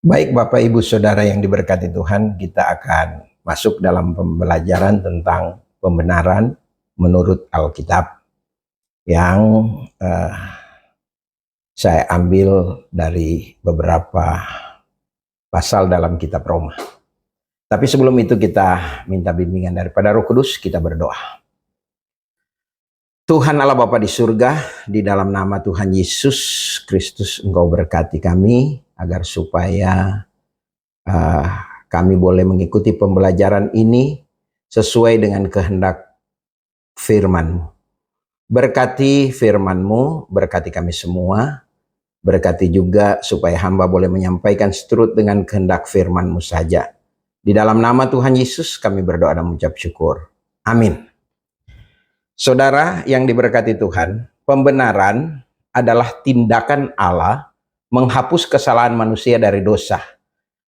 Baik Bapak Ibu Saudara yang diberkati Tuhan, kita akan masuk dalam pembelajaran tentang pembenaran menurut Alkitab yang saya ambil dari beberapa pasal dalam kitab Roma. Tapi sebelum itu kita minta bimbingan daripada Roh Kudus, kita berdoa. Tuhan Allah Bapa di surga, di dalam nama Tuhan Yesus Kristus Engkau berkati kami agar supaya kami boleh mengikuti pembelajaran ini sesuai dengan kehendak firman-Mu. Berkati firman-Mu, berkati kami semua, berkati juga supaya hamba boleh menyampaikan seturut dengan kehendak firman-Mu saja. Di dalam nama Tuhan Yesus kami berdoa dan mengucap syukur. Amin. Saudara yang diberkati Tuhan, pembenaran adalah tindakan Allah menghapus kesalahan manusia dari dosa.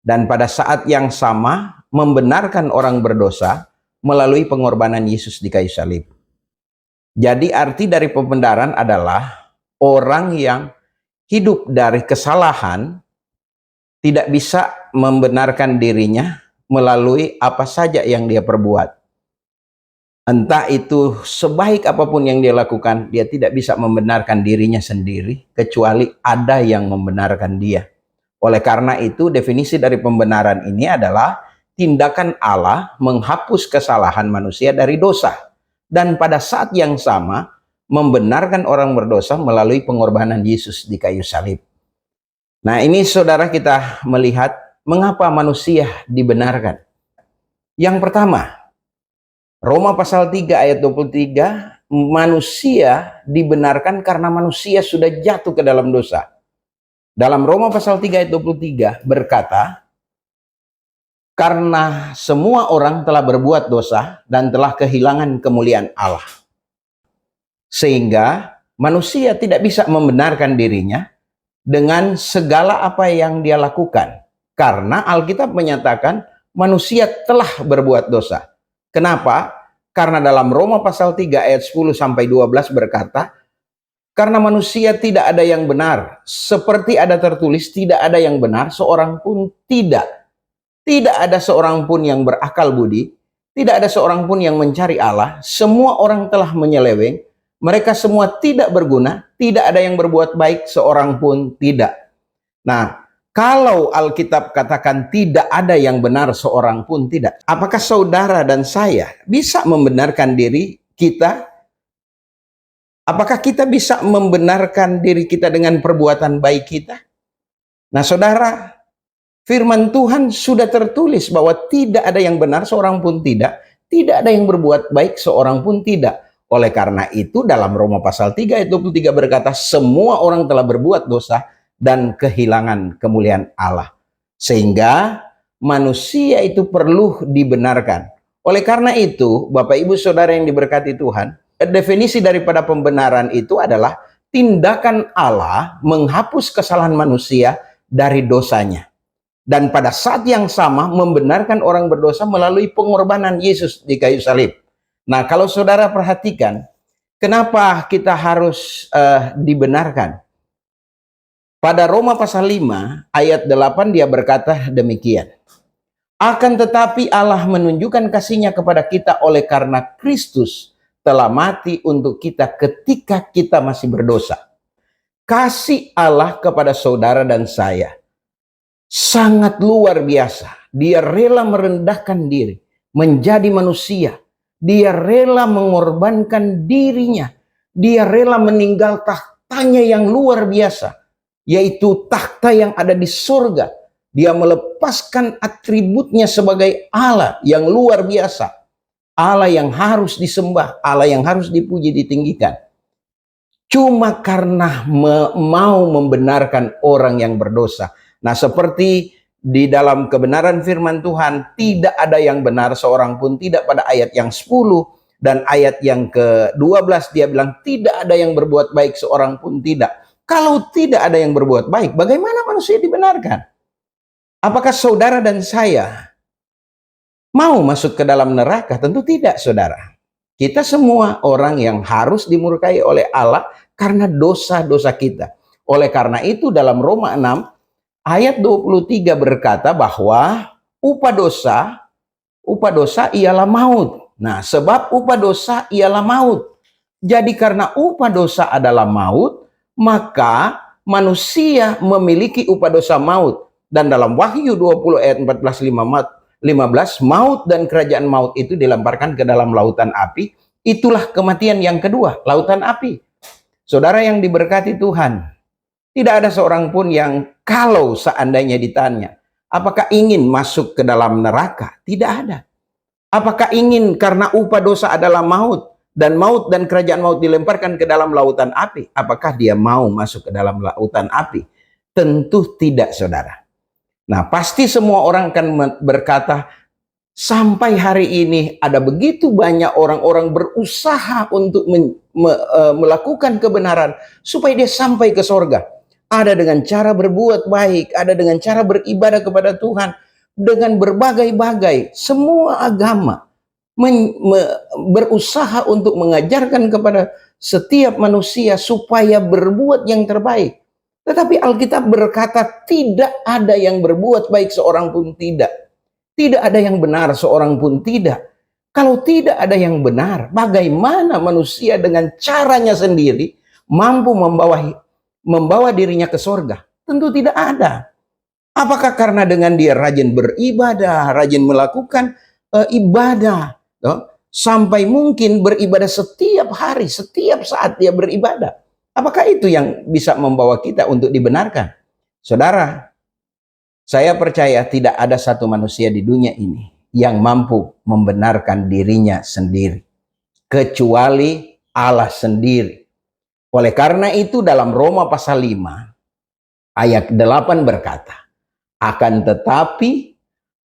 Dan pada saat yang sama membenarkan orang berdosa melalui pengorbanan Yesus di kayu salib. Jadi arti dari pembenaran adalah orang yang hidup dari kesalahan tidak bisa membenarkan dirinya melalui apa saja yang dia perbuat. Entah itu sebaik apapun yang dia lakukan, dia tidak bisa membenarkan dirinya sendiri, kecuali ada yang membenarkan dia. Oleh karena itu, definisi dari pembenaran ini adalah tindakan Allah menghapus kesalahan manusia dari dosa. Dan pada saat yang sama, membenarkan orang berdosa melalui pengorbanan Yesus di kayu salib. Nah, ini saudara kita melihat mengapa manusia dibenarkan. Yang pertama, Roma pasal 3 ayat 23, manusia dibenarkan karena manusia sudah jatuh ke dalam dosa. Dalam Roma pasal 3 ayat 23 berkata, karena semua orang telah berbuat dosa dan telah kehilangan kemuliaan Allah. Sehingga manusia tidak bisa membenarkan dirinya dengan segala apa yang dia lakukan. Karena Alkitab menyatakan manusia telah berbuat dosa. Kenapa? Karena dalam Roma pasal 3 ayat 10 sampai 12 berkata, karena manusia tidak ada yang benar, seperti ada tertulis, tidak ada yang benar, seorang pun tidak. Tidak ada seorang pun yang berakal budi, tidak ada seorang pun yang mencari Allah, semua orang telah menyeleweng, mereka semua tidak berguna, tidak ada yang berbuat baik, seorang pun tidak. Nah, kalau Alkitab katakan tidak ada yang benar seorang pun tidak, apakah saudara dan saya bisa membenarkan diri kita? Apakah kita bisa membenarkan diri kita dengan perbuatan baik kita? Nah saudara, firman Tuhan sudah tertulis bahwa tidak ada yang benar seorang pun tidak ada yang berbuat baik seorang pun tidak. Oleh karena itu dalam Roma pasal 3 ayat 23 berkata, semua orang telah berbuat dosa dan kehilangan kemuliaan Allah. Sehingga manusia itu perlu dibenarkan. Oleh karena itu, Bapak Ibu Saudara yang diberkati Tuhan, definisi daripada pembenaran itu adalah tindakan Allah menghapus kesalahan manusia dari dosanya. Dan pada saat yang sama membenarkan orang berdosa melalui pengorbanan Yesus di kayu salib. Nah, kalau saudara perhatikan, kenapa kita harus dibenarkan? Pada Roma pasal 5 ayat 8 dia berkata demikian. Akan tetapi Allah menunjukkan kasih-Nya kepada kita oleh karena Kristus telah mati untuk kita ketika kita masih berdosa. Kasih Allah kepada saudara dan saya sangat luar biasa. Dia rela merendahkan diri, menjadi manusia. Dia rela mengorbankan dirinya. Dia rela meninggal tahtanya yang luar biasa, yaitu takhta yang ada di surga. Dia melepaskan atributnya sebagai Allah yang luar biasa. Allah yang harus disembah, Allah yang harus dipuji, ditinggikan. Cuma karena mau membenarkan orang yang berdosa. Nah, seperti di dalam kebenaran firman Tuhan, tidak ada yang benar seorang pun tidak pada ayat yang 10. Dan ayat yang ke-12 dia bilang, tidak ada yang berbuat baik seorang pun tidak. Kalau tidak ada yang berbuat baik, bagaimana manusia dibenarkan? Apakah saudara dan saya mau masuk ke dalam neraka? Tentu tidak, saudara. Kita semua orang yang harus dimurkai oleh Allah karena dosa-dosa kita. Oleh karena itu dalam Roma 6 Ayat 23 berkata bahwa upah dosa ialah maut. Nah, sebab upah dosa ialah maut. Jadi karena upah dosa adalah maut, maka manusia memiliki upah dosa maut. Dan dalam Wahyu 20 ayat 14-15, maut dan kerajaan maut itu dilemparkan ke dalam lautan api. Itulah kematian yang kedua, lautan api. Saudara yang diberkati Tuhan, tidak ada seorang pun yang kalau seandainya ditanya, apakah ingin masuk ke dalam neraka? Tidak ada. Apakah ingin karena upah dosa adalah maut, dan kerajaan maut dilemparkan ke dalam lautan api? Apakah dia mau masuk ke dalam lautan api? Tentu tidak, saudara. Nah, pasti semua orang akan berkata, sampai hari ini ada begitu banyak orang-orang berusaha untuk melakukan kebenaran supaya dia sampai ke sorga. Ada dengan cara berbuat baik, ada dengan cara beribadah kepada Tuhan, dengan berbagai-bagai. Semua agama berusaha untuk mengajarkan kepada setiap manusia supaya berbuat yang terbaik. Tetapi Alkitab berkata tidak ada yang berbuat baik seorang pun tidak. Tidak ada yang benar seorang pun tidak. Kalau tidak ada yang benar, bagaimana manusia dengan caranya sendiri mampu membawa dirinya ke sorga? Tentu tidak ada. Apakah karena dengan dia rajin beribadah, rajin melakukan ibadah, sampai mungkin beribadah setiap hari, setiap saat dia beribadah? Apakah itu yang bisa membawa kita untuk dibenarkan? Saudara, saya percaya tidak ada satu manusia di dunia ini yang mampu membenarkan dirinya sendiri, kecuali Allah sendiri. Oleh karena itu dalam Roma pasal 5 ayat 8 berkata, akan tetapi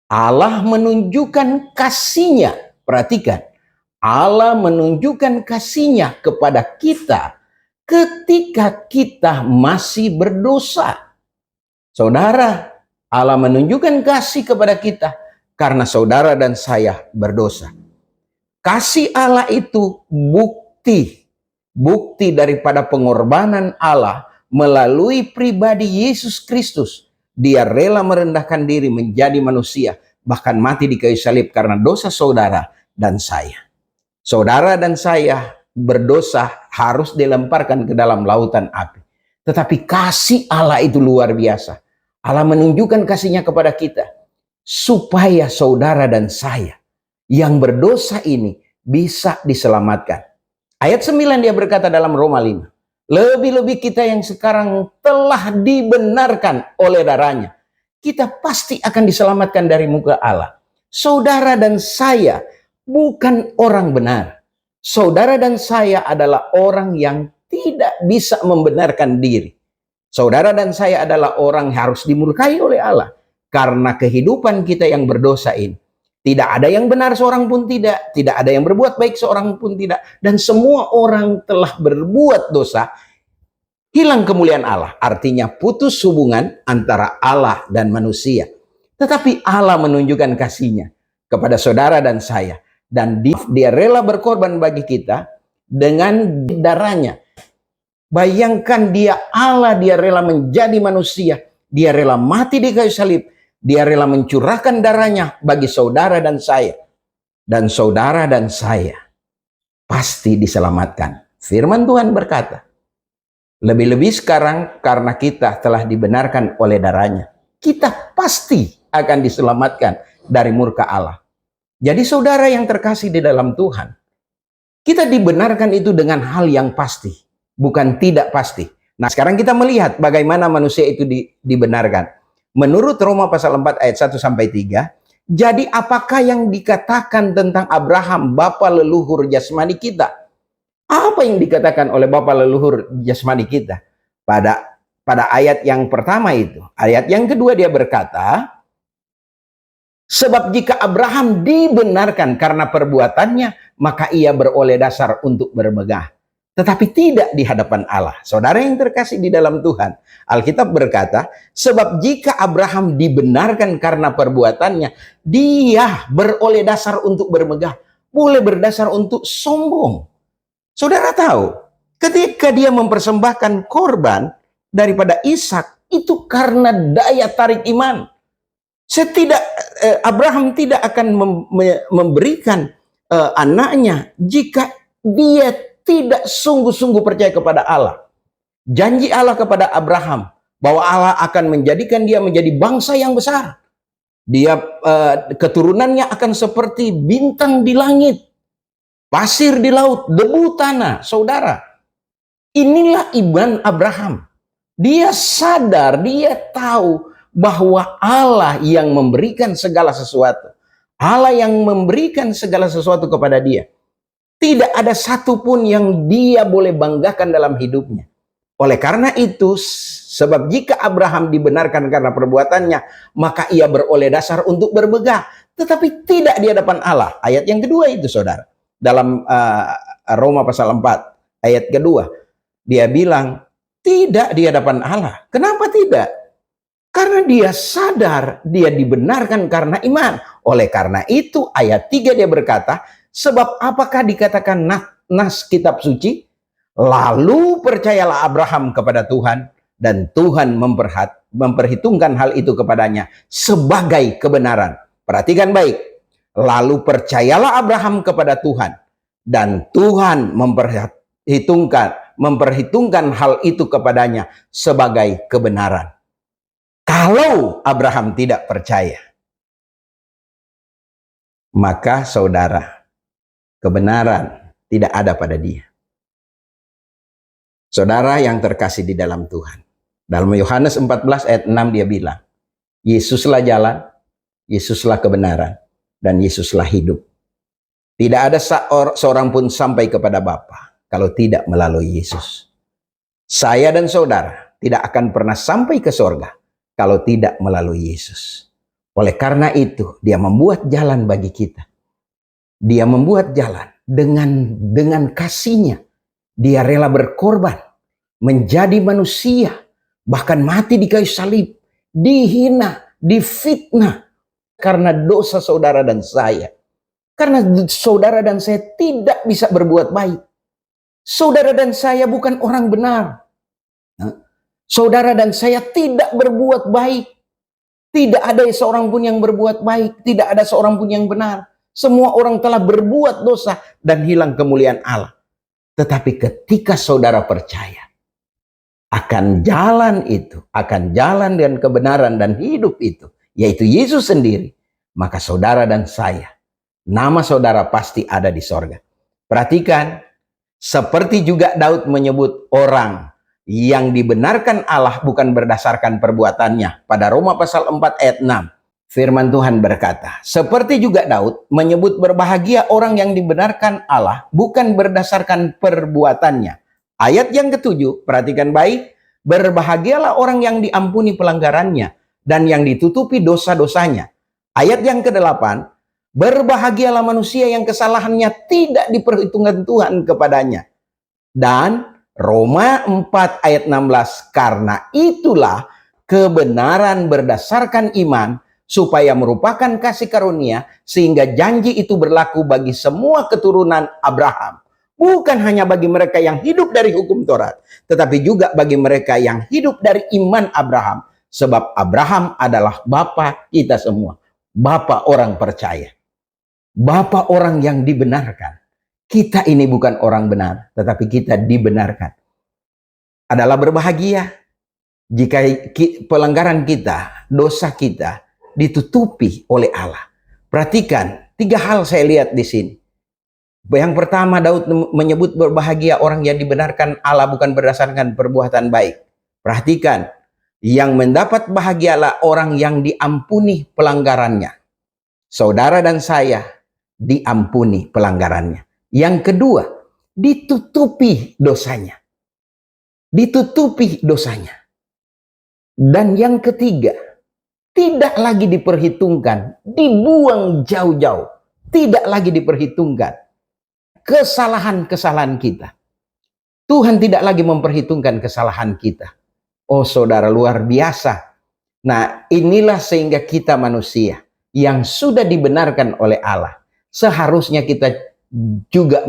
Allah menunjukkan kasih-Nya. Perhatikan, Allah menunjukkan kasih-Nya kepada kita ketika kita masih berdosa. Saudara, Allah menunjukkan kasih kepada kita karena saudara dan saya berdosa. Kasih Allah itu bukti daripada pengorbanan Allah melalui pribadi Yesus Kristus. Dia rela merendahkan diri menjadi manusia, bahkan mati di kayu salib karena dosa saudara dan saya. Saudara dan saya berdosa harus dilemparkan ke dalam lautan api. Tetapi kasih Allah itu luar biasa. Allah menunjukkan kasih-Nya kepada kita supaya saudara dan saya yang berdosa ini bisa diselamatkan. Ayat 9 dia berkata dalam Roma 5, lebih-lebih kita yang sekarang telah dibenarkan oleh darah-Nya, kita pasti akan diselamatkan dari muka Allah. Saudara dan saya bukan orang benar. Saudara dan saya adalah orang yang tidak bisa membenarkan diri. Saudara dan saya adalah orang yang harus dimurkai oleh Allah. Karena kehidupan kita yang berdosa ini. Tidak ada yang benar seorang pun tidak. Tidak ada yang berbuat baik seorang pun tidak. Dan semua orang telah berbuat dosa. Hilang kemuliaan Allah. Artinya putus hubungan antara Allah dan manusia. Tetapi Allah menunjukkan kasih-Nya kepada saudara dan saya. Dan dia rela berkorban bagi kita dengan darah-Nya. Bayangkan dia Allah, dia rela menjadi manusia. Dia rela mati di kayu salib. Dia rela mencurahkan darah-Nya bagi saudara dan saya. Dan saudara dan saya pasti diselamatkan. Firman Tuhan berkata, lebih-lebih sekarang karena kita telah dibenarkan oleh darah-Nya, kita pasti akan diselamatkan dari murka Allah. Jadi saudara yang terkasih di dalam Tuhan, kita dibenarkan itu dengan hal yang pasti. Bukan tidak pasti. Nah, sekarang kita melihat bagaimana manusia itu dibenarkan. Menurut Roma pasal 4 ayat 1-3, jadi apakah yang dikatakan tentang Abraham, bapa leluhur jasmani kita? Apa yang dikatakan oleh bapa leluhur jasmani kita? Pada ayat yang pertama itu. Ayat yang kedua dia berkata, sebab jika Abraham dibenarkan karena perbuatannya, maka ia beroleh dasar untuk bermegah. Tetapi tidak di hadapan Allah. Saudara yang terkasih di dalam Tuhan, Alkitab berkata, sebab jika Abraham dibenarkan karena perbuatannya, dia beroleh dasar untuk bermegah. Boleh berdasar untuk sombong. Saudara tahu, ketika dia mempersembahkan korban daripada Ishak itu karena daya tarik iman. Abraham tidak akan memberikan anaknya jika dia tidak sungguh-sungguh percaya kepada Allah. Janji Allah kepada Abraham bahwa Allah akan menjadikan dia menjadi bangsa yang besar. Dia keturunannya akan seperti bintang di langit, pasir di laut, debu tanah. Saudara, inilah iman Abraham. Dia sadar, dia tahu bahwa Allah yang memberikan segala sesuatu. Allah yang memberikan segala sesuatu kepada dia. Tidak ada satupun yang dia boleh banggakan dalam hidupnya. Oleh karena itu, sebab jika Abraham dibenarkan karena perbuatannya, maka ia beroleh dasar untuk bermegah. Tetapi tidak di hadapan Allah. Ayat yang kedua itu, saudara. Dalam Roma pasal 4, ayat kedua. Dia bilang, tidak di hadapan Allah. Kenapa tidak? Karena dia sadar, dia dibenarkan karena iman. Oleh karena itu, ayat 3 dia berkata, sebab apakah dikatakan nas kitab suci? Lalu percayalah Abraham kepada Tuhan, dan Tuhan memperhitungkan hal itu kepadanya sebagai kebenaran. Perhatikan baik. Lalu percayalah Abraham kepada Tuhan, dan Tuhan memperhitungkan hal itu kepadanya sebagai kebenaran. Kalau Abraham tidak percaya, maka saudara, kebenaran tidak ada pada dia. Saudara yang terkasih di dalam Tuhan. Dalam Yohanes 14 ayat 6 dia bilang, Yesuslah jalan, Yesuslah kebenaran, dan Yesuslah hidup. Tidak ada seorang pun sampai kepada Bapa kalau tidak melalui Yesus. Saya dan saudara tidak akan pernah sampai ke sorga kalau tidak melalui Yesus. Oleh karena itu, dia membuat jalan bagi kita. Dia membuat jalan dengan kasihnya. Dia rela berkorban, menjadi manusia, bahkan mati di kayu salib, dihina, difitnah karena dosa saudara dan saya. Karena saudara dan saya tidak bisa berbuat baik. Saudara dan saya bukan orang benar. Saudara dan saya tidak berbuat baik. Tidak ada seorang pun yang berbuat baik. Tidak ada seorang pun yang benar. Semua orang telah berbuat dosa dan hilang kemuliaan Allah. Tetapi ketika saudara percaya akan jalan itu, akan jalan dan kebenaran dan hidup itu, yaitu Yesus sendiri, maka saudara dan saya, nama saudara pasti ada di sorga. Perhatikan, seperti juga Daud menyebut orang yang dibenarkan Allah bukan berdasarkan perbuatannya. Pada Roma pasal 4 ayat 6, firman Tuhan berkata, seperti juga Daud menyebut berbahagia orang yang dibenarkan Allah bukan berdasarkan perbuatannya. Ayat yang ketujuh, perhatikan baik, berbahagialah orang yang diampuni pelanggarannya dan yang ditutupi dosa-dosanya. Ayat yang ke-8, berbahagialah manusia yang kesalahannya tidak diperhitungkan Tuhan kepadanya. Dan Roma 4 ayat 16, karena itulah kebenaran berdasarkan iman, supaya merupakan kasih karunia, sehingga janji itu berlaku bagi semua keturunan Abraham. Bukan hanya bagi mereka yang hidup dari hukum Taurat, tetapi juga bagi mereka yang hidup dari iman Abraham. Sebab Abraham adalah bapa kita semua. Bapa orang percaya. Bapa orang yang dibenarkan. Kita ini bukan orang benar, tetapi kita dibenarkan. Adalah berbahagia jika pelanggaran kita, dosa kita, ditutupi oleh Allah. Perhatikan, 3 hal saya lihat di sini. Yang pertama, Daud menyebut berbahagia orang yang dibenarkan Allah bukan berdasarkan perbuatan baik. Perhatikan, yang mendapat bahagialah orang yang diampuni pelanggarannya. Saudara dan saya diampuni pelanggarannya. Yang kedua, ditutupi dosanya. Ditutupi dosanya. Dan yang ketiga, tidak lagi diperhitungkan, dibuang jauh-jauh. Tidak lagi diperhitungkan kesalahan-kesalahan kita. Tuhan tidak lagi memperhitungkan kesalahan kita. Oh saudara, luar biasa. Nah, inilah sehingga kita manusia yang sudah dibenarkan oleh Allah, seharusnya kita juga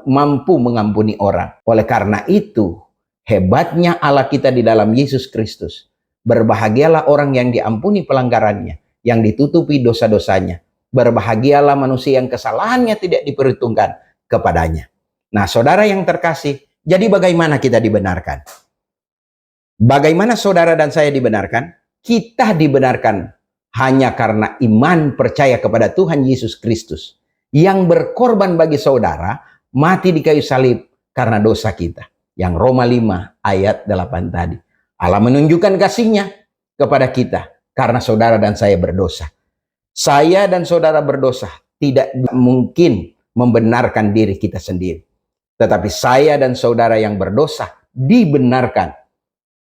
mampu mengampuni orang. Oleh karena itu, hebatnya Allah kita di dalam Yesus Kristus, Berbahagialah orang yang diampuni pelanggarannya, yang ditutupi dosa-dosanya. Berbahagialah manusia yang kesalahannya tidak diperhitungkan kepadanya. Nah, saudara yang terkasih, jadi bagaimana kita dibenarkan? Bagaimana saudara dan saya dibenarkan? Kita dibenarkan hanya karena iman percaya kepada Tuhan Yesus Kristus yang berkorban bagi saudara, mati di kayu salib karena dosa kita. Yang Roma 5 ayat 8 tadi. Allah menunjukkan kasih-Nya kepada kita karena saudara dan saya berdosa. Saya dan saudara berdosa tidak mungkin membenarkan diri kita sendiri. Tetapi saya dan saudara yang berdosa dibenarkan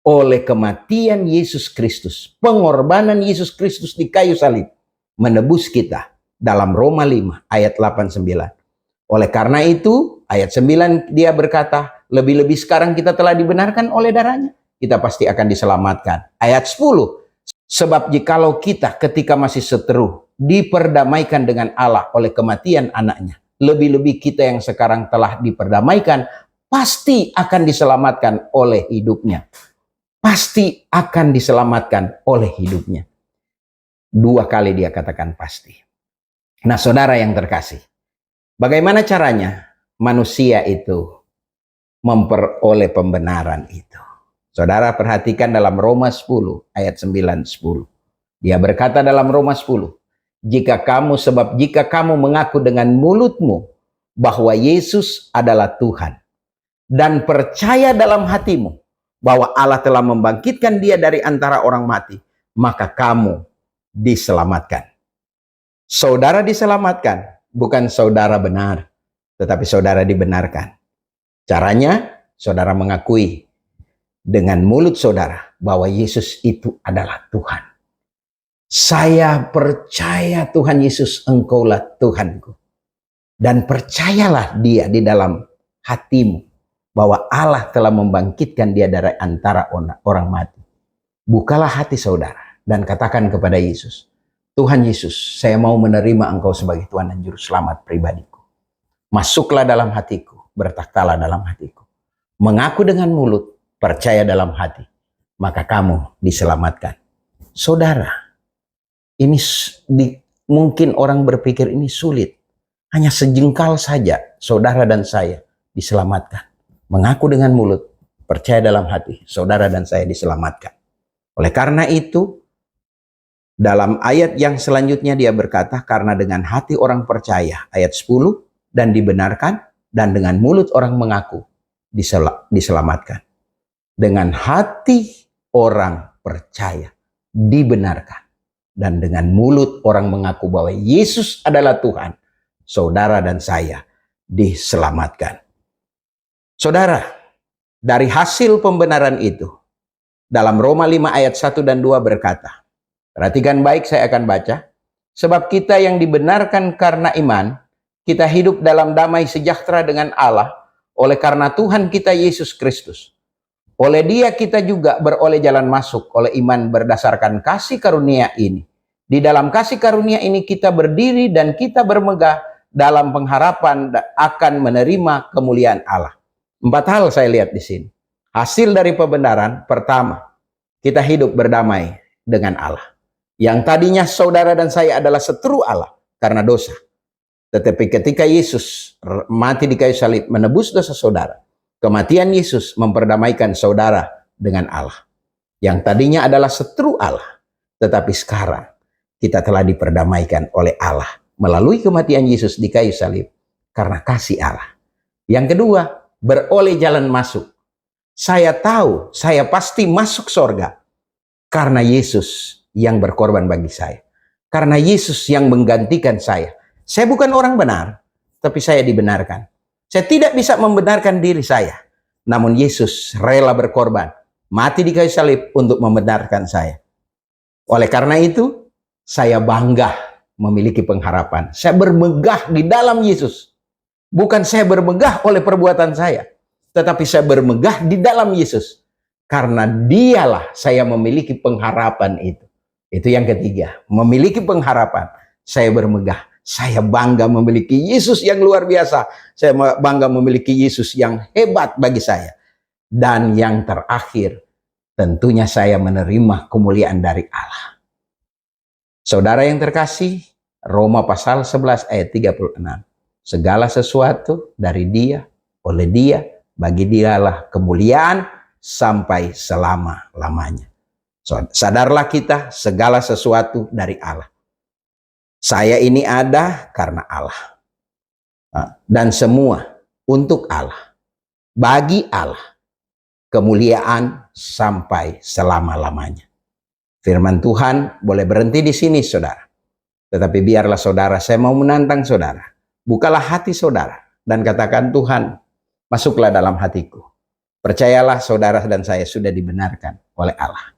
oleh kematian Yesus Kristus. Pengorbanan Yesus Kristus di kayu salib menebus kita dalam Roma 5 ayat 8-9. Oleh karena itu, ayat 9 dia berkata, lebih-lebih sekarang kita telah dibenarkan oleh darahnya, kita pasti akan diselamatkan. Ayat 10, sebab jikalau kita ketika masih seteru diperdamaikan dengan Allah oleh kematian anaknya, lebih-lebih kita yang sekarang telah diperdamaikan pasti akan diselamatkan oleh hidupnya. Pasti akan diselamatkan oleh hidupnya. 2 kali dia katakan pasti. Nah, saudara yang terkasih, bagaimana caranya manusia itu memperoleh pembenaran itu? Saudara perhatikan dalam Roma 10 ayat 9-10. Dia berkata dalam Roma 10, jika kamu mengaku dengan mulutmu bahwa Yesus adalah Tuhan dan percaya dalam hatimu bahwa Allah telah membangkitkan dia dari antara orang mati, maka kamu diselamatkan. Saudara diselamatkan, bukan saudara benar, tetapi saudara dibenarkan. Caranya, saudara mengakui dengan mulut saudara bahwa Yesus itu adalah Tuhan. Saya percaya Tuhan Yesus, Engkaulah Tuhanku. Dan percayalah dia di dalam hatimu bahwa Allah telah membangkitkan dia dari antara orang mati. Bukalah hati saudara dan katakan kepada Yesus, Tuhan Yesus, saya mau menerima Engkau sebagai Tuhan dan Juru Selamat pribadiku. Masuklah dalam hatiku, bertakhtalah dalam hatiku. Mengaku dengan mulut, percaya dalam hati, maka kamu diselamatkan. Saudara, ini mungkin orang berpikir ini sulit. Hanya sejengkal saja saudara dan saya diselamatkan. Mengaku dengan mulut, percaya dalam hati, saudara dan saya diselamatkan. Oleh karena itu, dalam ayat yang selanjutnya dia berkata, karena dengan hati orang percaya, ayat 10, dan dibenarkan, dan dengan mulut orang mengaku, diselamatkan. Dengan hati orang percaya, dibenarkan. Dan dengan mulut orang mengaku bahwa Yesus adalah Tuhan, saudara dan saya diselamatkan. Saudara, dari hasil pembenaran itu, dalam Roma 5 ayat 1 dan 2 berkata, perhatikan baik, saya akan baca, sebab kita yang dibenarkan karena iman, kita hidup dalam damai sejahtera dengan Allah, oleh karena Tuhan kita Yesus Kristus. Oleh Dia kita juga beroleh jalan masuk oleh iman berdasarkan kasih karunia ini. Di dalam kasih karunia ini kita berdiri dan kita bermegah dalam pengharapan akan menerima kemuliaan Allah. 4 hal saya lihat di sini. Hasil dari pembenaran, pertama, kita hidup berdamai dengan Allah. Yang tadinya saudara dan saya adalah seteru Allah karena dosa. Tetapi ketika Yesus mati di kayu salib menebus dosa saudara, kematian Yesus memperdamaikan saudara dengan Allah. Yang tadinya adalah seteru Allah, tetapi sekarang kita telah diperdamaikan oleh Allah melalui kematian Yesus di kayu salib karena kasih Allah. Yang kedua, beroleh jalan masuk. Saya tahu, saya pasti masuk surga karena Yesus yang berkorban bagi saya. Karena Yesus yang menggantikan saya. Saya bukan orang benar, tapi saya dibenarkan. Saya tidak bisa membenarkan diri saya. Namun Yesus rela berkorban, mati di kayu salib untuk membenarkan saya. Oleh karena itu, saya bangga memiliki pengharapan. Saya bermegah di dalam Yesus. Bukan saya bermegah oleh perbuatan saya, tetapi saya bermegah di dalam Yesus. Karena dialah saya memiliki pengharapan itu. Itu yang ketiga, memiliki pengharapan. Saya bermegah. Saya bangga memiliki Yesus yang luar biasa. Saya bangga memiliki Yesus yang hebat bagi saya. Dan yang terakhir, tentunya saya menerima kemuliaan dari Allah. Saudara yang terkasih, Roma pasal 11 ayat 36. Segala sesuatu dari Dia, oleh Dia, bagi Dialah kemuliaan sampai selama-lamanya. Sadarlah kita, segala sesuatu dari Allah. Saya ini ada karena Allah. Dan semua untuk Allah. Bagi Allah. Kemuliaan sampai selama-lamanya. Firman Tuhan boleh berhenti di sini, saudara. Tetapi biarlah saudara, saya mau menantang saudara. Bukalah hati saudara dan katakan, Tuhan, masuklah dalam hatiku. Percayalah saudara dan saya sudah dibenarkan oleh Allah.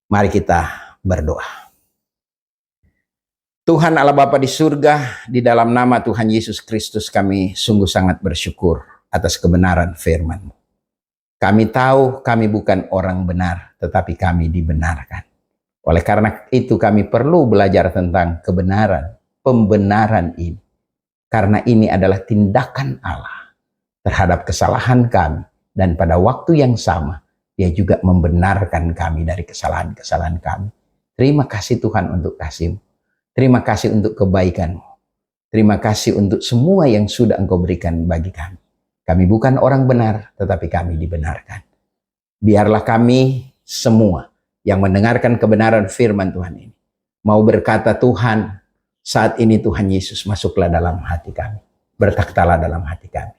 Mari kita berdoa. Tuhan Allah Bapa di surga, di dalam nama Tuhan Yesus Kristus kami sungguh sangat bersyukur atas kebenaran firman-Mu. Kami tahu kami bukan orang benar, tetapi kami dibenarkan. Oleh karena itu kami perlu belajar tentang kebenaran, pembenaran ini. Karena ini adalah tindakan Allah terhadap kesalahan kami. Dan pada waktu yang sama, Dia juga membenarkan kami dari kesalahan-kesalahan kami. Terima kasih Tuhan untuk kasih-Mu. Terima kasih untuk kebaikan-Mu. Terima kasih untuk semua yang sudah Engkau berikan bagi kami. Kami bukan orang benar, tetapi kami dibenarkan. Biarlah kami semua yang mendengarkan kebenaran firman Tuhan ini mau berkata, Tuhan, saat ini Tuhan Yesus masuklah dalam hati kami. Bertakhtalah dalam hati kami.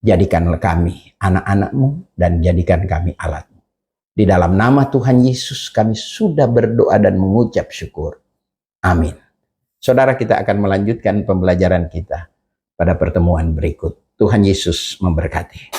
Jadikanlah kami anak-anak-Mu dan jadikan kami alat-Mu. Di dalam nama Tuhan Yesus kami sudah berdoa dan mengucap syukur. Amin. Saudara, kita akan melanjutkan pembelajaran kita pada pertemuan berikut. Tuhan Yesus memberkati.